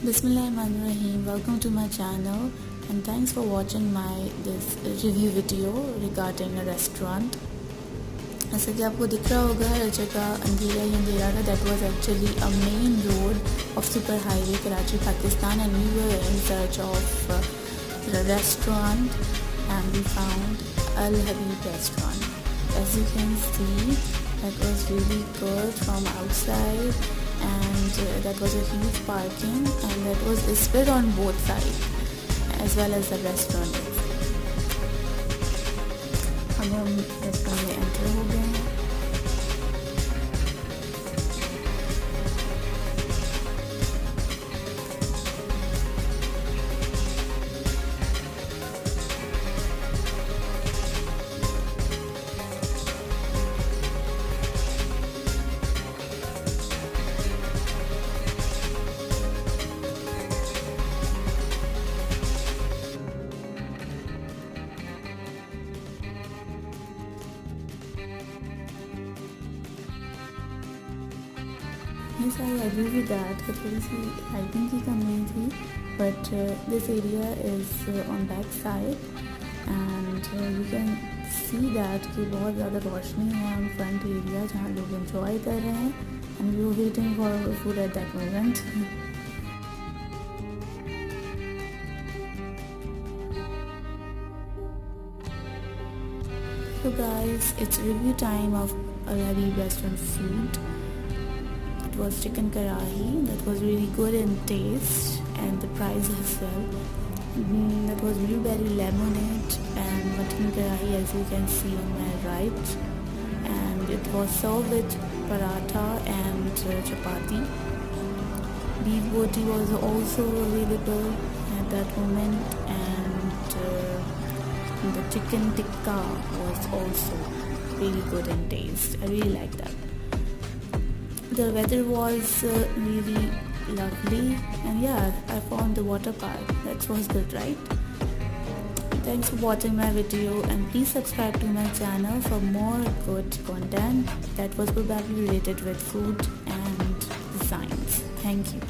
Bismillahirrahmanirrahim. Welcome to my channel and thanks for watching this review video regarding a restaurant. जैसे कि आपको दिख रहा होगा हर जगह अंधेरा ही अंधेरा था. That was actually a main road of super highway Karachi, Pakistan, and we were in search of the restaurant and we found Al-Habib Restaurant. As you can see, that was really good from outside, and that was a huge parking, and that was split on both sides as well as the restaurant. अब हम restaurant में enter हो गए हैं. Yes, I agree with that. थोड़ी सी lighting की कमी थी, but this area is on back side and you can see that कि बहुत ज़्यादा रोशनी है on front area जहाँ लोग enjoy कर रहे हैं, and we were waiting for food at that moment. So guys, it's review time of Al-Habib Restaurant food. It was chicken karahi that was really good in taste and the price as well. That was blueberry lemonade and mutton karahi, as you can see on my right, and it was served with paratha and chapati. Beef boti was also available at that moment, and the chicken tikka was also really good in taste. I really like that. The weather was really lovely, and yeah, I found the water park. That was good, right? Thanks for watching my video, and please subscribe to my channel for more good content that was probably related with food and designs. Thank you.